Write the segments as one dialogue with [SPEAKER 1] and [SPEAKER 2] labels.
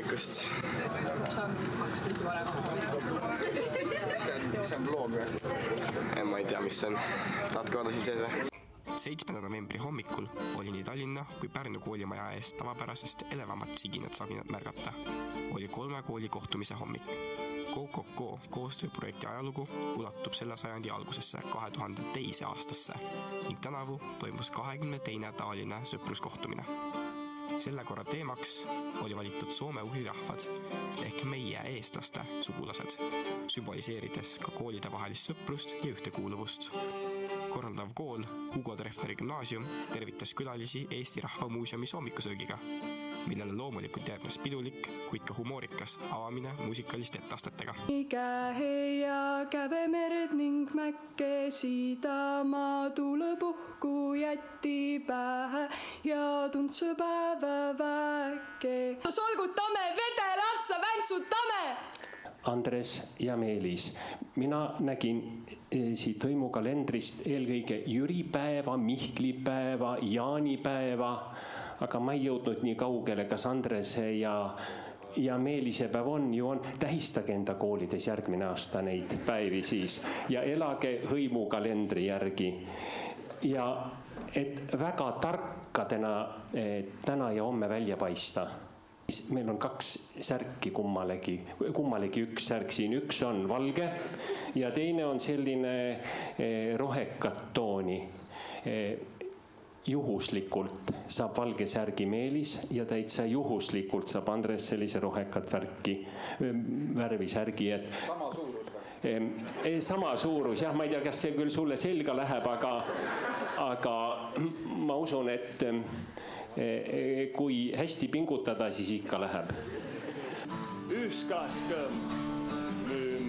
[SPEAKER 1] hommikust.
[SPEAKER 2] See on 2 tundi varem.
[SPEAKER 1] See on vlog või? Ma ei tea, mis see on. Tahtke olla siin sees või?
[SPEAKER 3] 7. novembri hommikul oli nii Tallinna kui Pärnu koolimaja eest tavapärasest elevamat siginat-saginat märgata. Oli 3 kooli kohtumise hommik. Go koostööprojekti ajalugu ulatub selle sajandi algusesse 2002. aastasse ning tänavu toimus 22. taoline sõpruskohtumine. Selle korra teemaks oli valitud soome-ugri rahvad ehk meie eestlaste sugulased, sümboliseerides ka koolide vahelist sõprust ja ühtekuuluvust. Korraldav kool Hugo Treffneri gümnaasium tervitas külalisi Eesti Rahva Muuseumis hommikusöögiga, millele loomulikult järgnes pidulik, kuid ka humoorikas avamine muusikaliste etteastetega.
[SPEAKER 4] Kähe ja kävemerd ning mäkke sidama tulepuhku jätti pähe ja tundse päeva väkke. Solgutame vedelassa, väntsutame!
[SPEAKER 5] Andres ja Meelis. Mina nägin siit hõimukalendrist eelkõige jüripäeva, mihklipäeva, jaanipäeva, aga ma ei jõudnud nii kaugele, kas Andrese ja Meelise päev on, tähistage enda koolides järgmine aasta neid päevi siis ja elage hõimukalendri järgi. Ja et väga tarkadena täna ja homme välja paista. Meil on 2 särki kummalegi 1 särk siin. Üks on valge ja teine on selline rohekat tooni. Juhuslikult saab valge särgi Meelis ja täitsa juhuslikult saab Andres sellise rohekat värvi särgi.
[SPEAKER 1] Sama suurus või?
[SPEAKER 5] Sama suurus, jah, ma ei tea, kas see küll sulle selga läheb, aga ma usun, et kui hästi pingutada, siis ikka läheb.
[SPEAKER 6] Yskaskõm,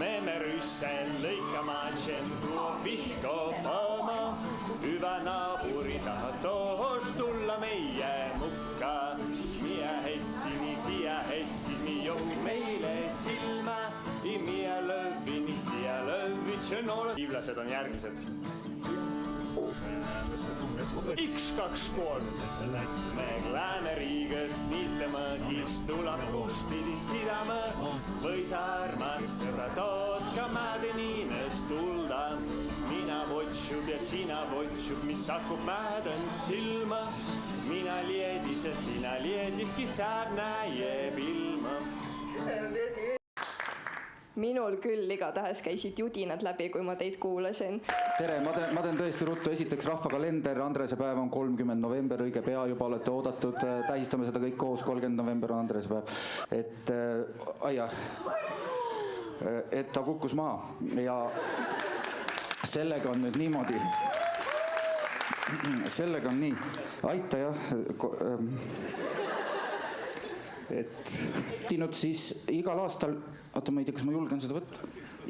[SPEAKER 6] müüme ryssen lõikamatsen, tuo vihko paama. Hyvä naapuri tahtoos tulla meie mukka. Mie hetsini, siia hetsini, joku meile silmä. Mie lövini, siia lövitsen ole. Kiivlased on järgmised. 1, 2, 3. Me Lääneriigast niitame, istulad kustidi sidame. Või sa armas sõbra tood ka mädeniinest tulda. Mina votsub ja sina votsub, mis hakub mäden silma. Mina liedis ja sina liediski saab näjeb ilma.
[SPEAKER 4] Minul küll igatahes käisid judinad läbi, kui ma teid kuulasin.
[SPEAKER 7] Tere, ma teen tõesti ruttu. Esiteks rahvakalender, Andrese päev on 30. november, õige pea juba olete oodatud. Tähistame seda kõik koos, 30. november on Andrese päev. Et ta kukkus maha ja sellega on nüüd niimoodi. Sellega on nii. Aita jah. Et tinud siis igal aastal, ma ei tea, kas ma julgen seda võtta.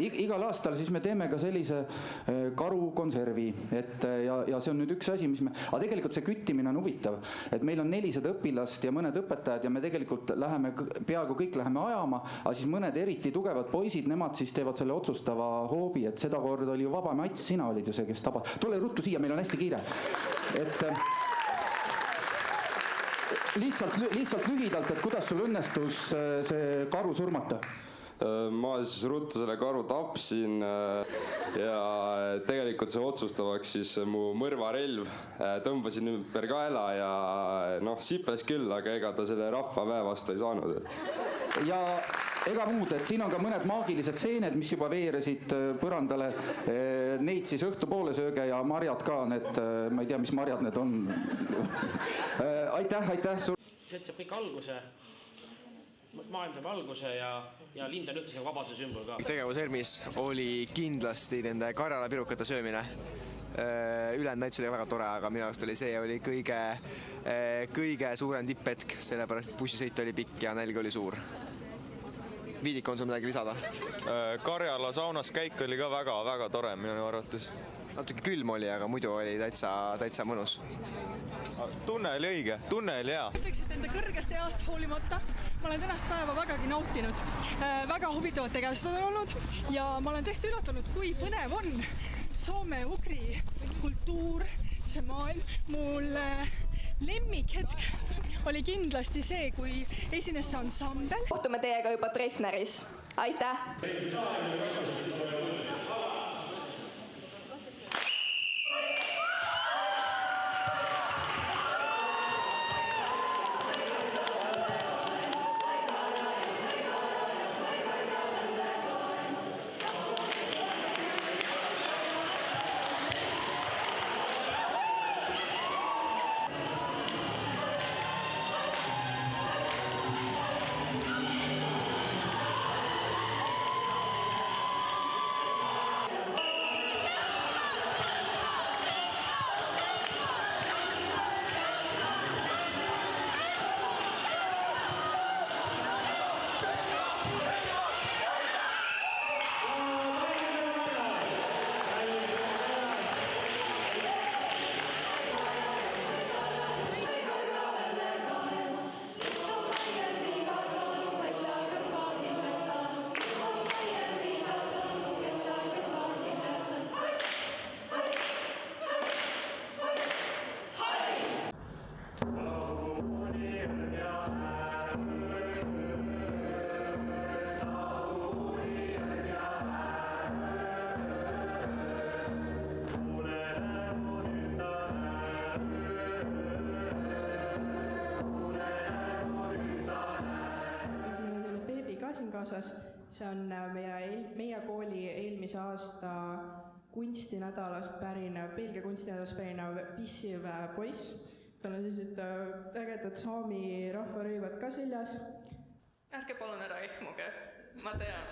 [SPEAKER 7] Igal aastal siis me teeme ka sellise karukonservi, ja see on nüüd üks asi, mis aga tegelikult see küttimine on huvitav, et meil on 400 õpilast ja mõned õpetajad ja me tegelikult peaaegu kõik läheme ajama, aga siis mõned eriti tugevad poisid, nemad siis teevad selle otsustava hoobi, et seda kord oli ju Vaba Mats, sina olid ju see, kes tabas. Tule ruttu siia, meil on hästi kiire. Lihtsalt lühidalt, et kuidas sul õnnestus see karu surmata?
[SPEAKER 8] Ma siis ruttu selle karu tapsin ja tegelikult see otsustavaks siis mu mõrvarelv. Tõmbasin ümber kaela ja sipes küll, aga ega ta selle rahva väe vastu ei saanud.
[SPEAKER 7] Ja ega muud, et siin on ka mõned maagilised seened, mis juba veeresid põrandale. Neid siis õhtupoole sööge ja marjad ka, ma ei tea, mis marjad need on. Aitäh sul.
[SPEAKER 9] See saab kõik alguse, maailm saab alguse ja lind on ühtlasi vabaduse sümbol ka.
[SPEAKER 1] Tegevushermis oli kindlasti nende karjalapirukate söömine. Ülejäänud näitus oli väga tore, aga minu jaoks oli kõige suurem tipphetk, sellepärast et bussisõit oli pikk ja nälg oli suur. Viidik, on sul midagi lisada?
[SPEAKER 8] Karjala saunas käik oli ka väga tore minu arvates.
[SPEAKER 1] Natuke külm oli, aga muidu oli täitsa mõnus.
[SPEAKER 8] Tunne oli õige, tunne oli hea.
[SPEAKER 2] Ütleks, et enda kõrgest east hoolimata ma olen tänast päeva vägagi nautinud. Väga huvitavad tegevused on olnud ja ma olen tõesti üllatunud, kui põnev on soome-ugri kultuur, see maailm. lemmikhetk oli kindlasti see, kui esines see ansambel.
[SPEAKER 4] Kohtume teiega juba Treffneris. Aitäh!
[SPEAKER 10] See on meie kooli eelmise aasta kunstinädalast pärinev, Belgia kunstinädalast pärinev pissiv poiss. Tal on sellised ägedad saami rahvarõivad ka seljas.
[SPEAKER 4] Ärge palun ära ehmuge, ma tean.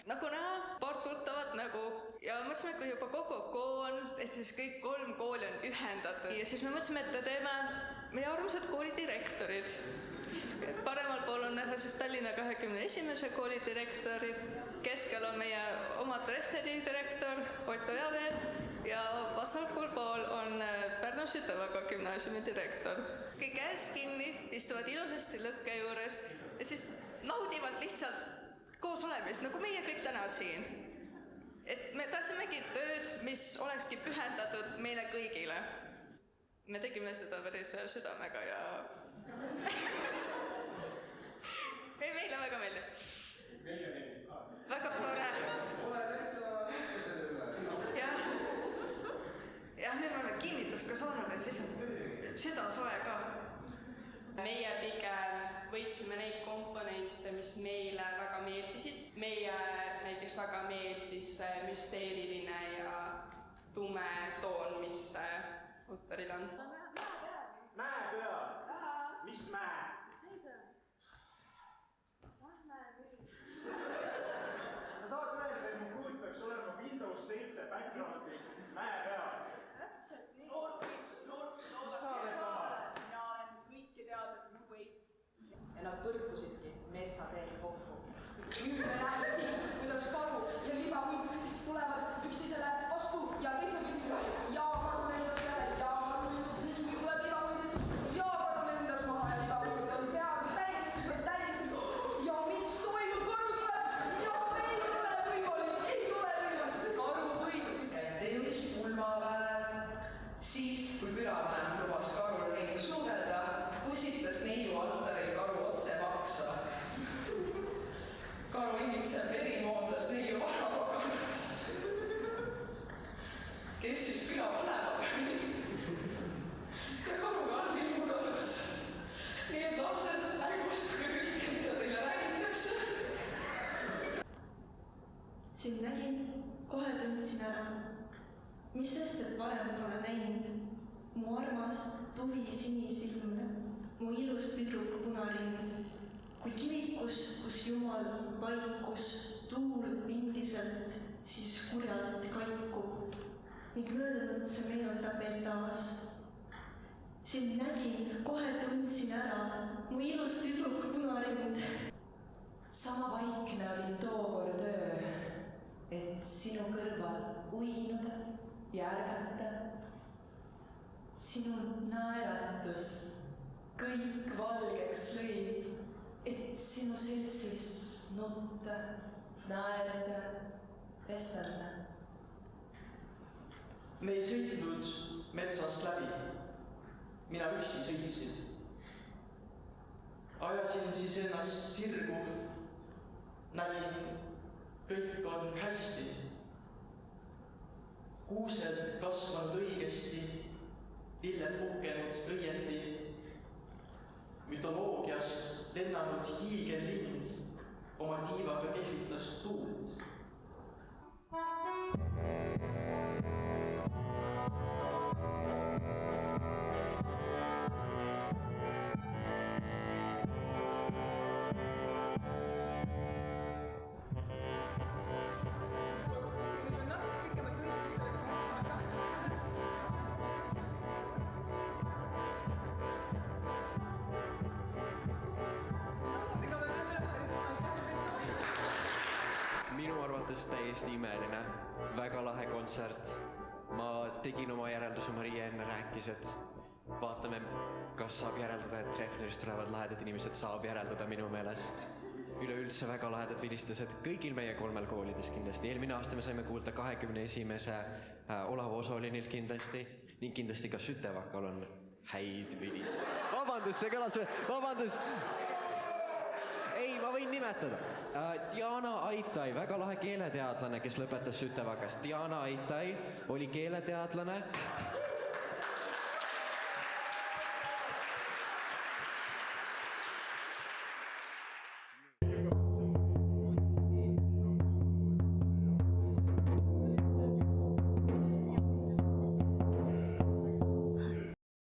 [SPEAKER 4] Nagu näha, paar tuttavat nägu. Ja mõtlesime, kui juba koon, et siis kõik 3 kooli on ühendatud. Ja siis me mõtlesime, et teeme meie armsad koolidirektorid. Paremal pool on näha siis Tallinna 21. kooli direktorid, keskel on meie oma Treffneri direktor Otto Javer ja vasakul pool on Pärnu Sütevaka gümnaasiumi direktor. Kõik käes kinni, istuvad ilusasti lõkke juures ja siis naudivad lihtsalt koos olemist, nagu meie kõik täna siin. Et me tahtsimegi tööd, mis olekski pühendatud meile kõigile. Me tegime seda päris südamega ja... Ei, meile väga meeldib. Meile meeldib ka. Väga tore. Jah, nüüd me oleme kinnitust ka saanud, et siis on süda soe ka. Meie pigem võtsime neid komponente, mis meile väga meeldisid. Meie näiteks väga meeldis müsteeriline ja tume toon, mis Utteril on.
[SPEAKER 6] Mäe peal! Mis mäe? Ma tahad öelda, et mu kuut peaks olema Windows 7 backgroundi mäe peal.
[SPEAKER 11] Täpselt nii. Mina olen kõiki teadnud mu võit. Ja nad põrkusidki metsateel kokku. Nüüd me näeme siin, kuidas karu ja libahunt tulevad üksteisele vastu ja teisel küsimusel ja karu lendas peale ja karu lendas nii, tuleb libahunt ja karu lendas maha ja libahunt on peaaegu täiesti ja mis toimub, karu tuleb ja ei ole võimalik, karu võitis.
[SPEAKER 12] Tekkis pulmapäev, siis kui külavanem lubas karul neiu suudelda, pusitas neiu altaril karu otse maksa. Karu imitsev veri moondas neiu varapaganaks, kes siis külavanema pani. Ja karuga on ilmu kadus. Nii et lapsed, ärge uskuge kõike, mida teile räägitakse.
[SPEAKER 13] Sind nägin, kohe tundsin ära. Mis sest, et varem pole näinud. Mu armas tuvi sinisilmne, mu ilus tüdruk punarind. Kui kirikus, kus Jumal vaikus, tuul endiselt, siis kurjalt kaikub ning möödunud see meenutab meil taas. Sind nägin, kohe tundsin ära, mu ilus tüdruk punarind.
[SPEAKER 12] Sama vaikne olin tookord öö, et sinu kõrval uinuda ja ärgata. Sinu naeratus kõik valgeks lõi, et sinu seltsis nutta, naerda, vestelda.
[SPEAKER 14] Me ei sõitnud metsast läbi. mina üksi sõitsin. Ajasin siis ennast sirgu, nägin, kõik on hästi. Kuused kasvanud õigesti, villed puhkenud õieti, mütoloogiast lennanud hiigellind oma tiivaga kehvitlas tuult.
[SPEAKER 15] Minu arvates täiesti imeline, väga lahe kontsert. Ma tegin oma järelduse, Maria enne rääkis, et vaatame, kas saab järeldada, et Treffnerist tulevad lahedad inimesed, saab järeldada minu meelest. Üleüldse väga lahedad vilistused kõigil meie 3 koolides kindlasti. Eelmine aasta me saime kuulda 21. Olav Osolinilt kindlasti ning kindlasti ka Sütevakal on häid vilistused. Vabandust, see kõlas, vabandust! Ei, ma võin nimetada. Diana Aitai, väga lahe keeleteadlane, kes lõpetas Sütevakas. Diana Aitai oli keeleteadlane.